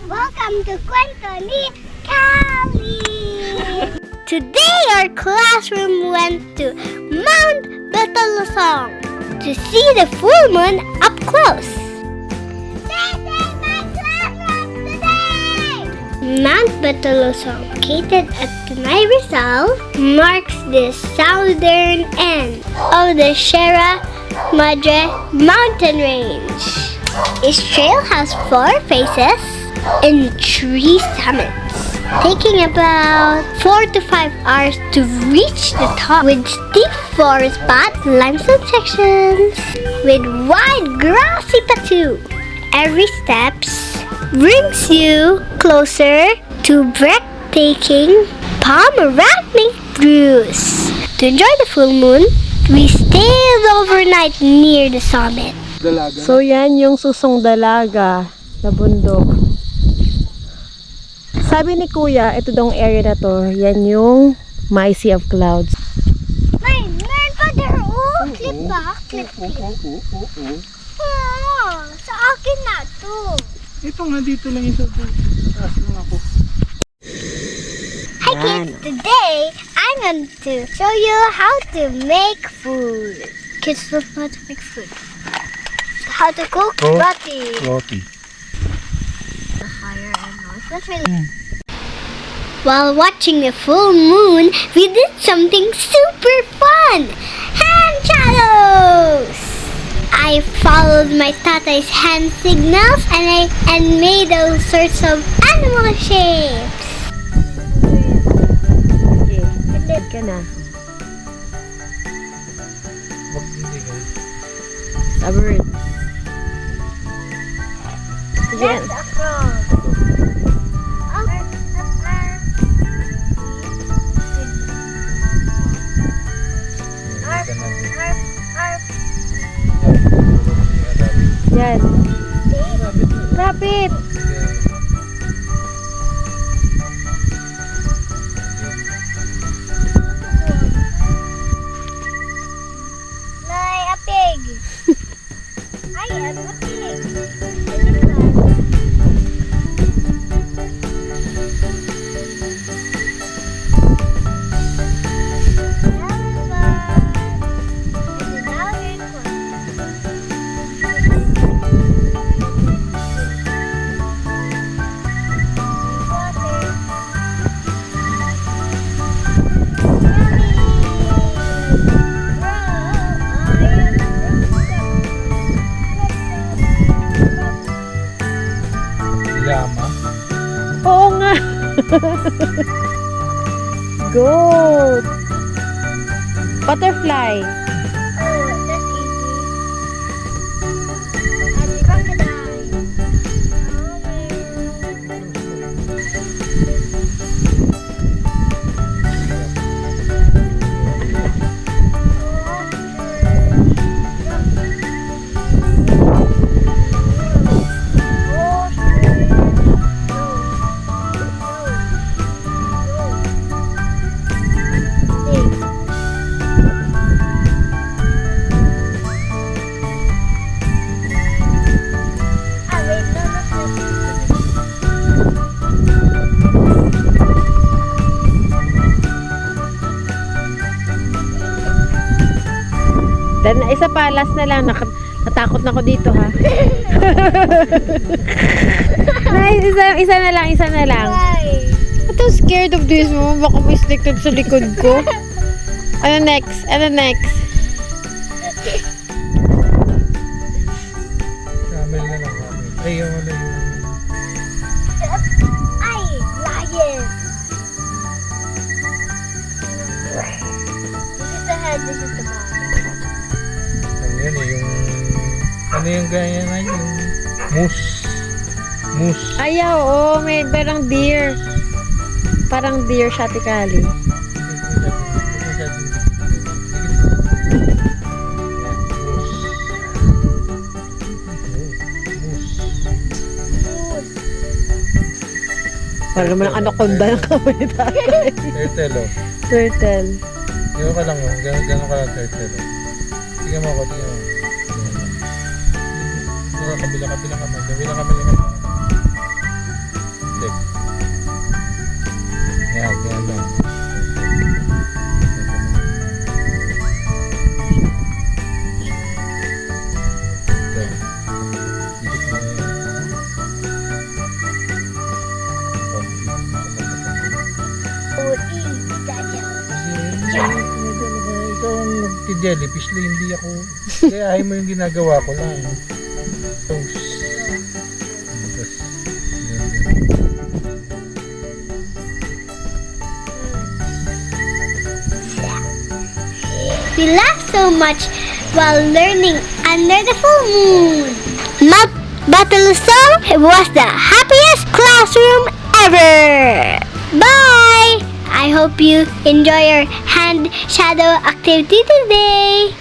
Welcome to Kwento ni Kali! Today our classroom went to Mount Betalusong to see the full moon up close. This is my classroom today! Mount Betalusong, located at Tanay Rizal, marks the southern end of the Sierra Madre mountain range. Its trail has 4 faces and 3 summits, taking about 4 to 5 hours to reach the top, with steep forest path, limestone sections, with wide grassy plateau. Every step brings you closer to breathtaking panoramic views. To enjoy the full moon, we stayed overnight near the summit. So yan yung susong dalaga na bundok. Sabi ni Kuya, ito dong area na to, yan yung My Sea of Clouds. Meron pa there, oh! Clip ba? Clip. Sa akin na to. Ito nga dito lang yung sa taas lang ako. Hi kids! Today, I'm going to show you how to make food. Kids don't know how to make food. How to cook roti. Roti. The fire and all. That's really... While watching the full moon, we did something super fun! Hand shadows! I followed my tatay's hand signals and made all sorts of animal shapes. Okay, agad ka na. Wag hindi kayo. A bird. Sige. That's a frog. Yan. Rabbit. May a pig. I am a pig. Llama. Oo nga. Goat. Butterfly. Oh, that's easy. And the crocodile. Dan isa pa, last na lang. Natakot na ako dito, ha? Nice, isa na lang, isa na lang. Why? I'm so scared of this, mo. Baka may sticked sa likod ko. Ano next? Ano next? Camel na lang. Camel. Ay, yung ano yung... Ay, lion. This is the head, this is the body. Ano yun eh, yung... Ano yung gaya na yung... Moose. Moose. Ayaw, oo. May parang deer. Parang deer siya, tikali. Para naman ang anaconda ng kamay tayo. Turtle oh. Turtle. Gano'n ka lang oh. Gano'n ka lang turtle oh. Tingnan mo ako, tingnan mo. Kabila kami. jellyfish lang, hindi ako. Kaya ayaw mo yung ginagawa ko lang. Toast. We laughed so much while learning under the full moon. Mount Batalusong was the happiest classroom ever. Bye! I hope you enjoy your hand shadow activity today.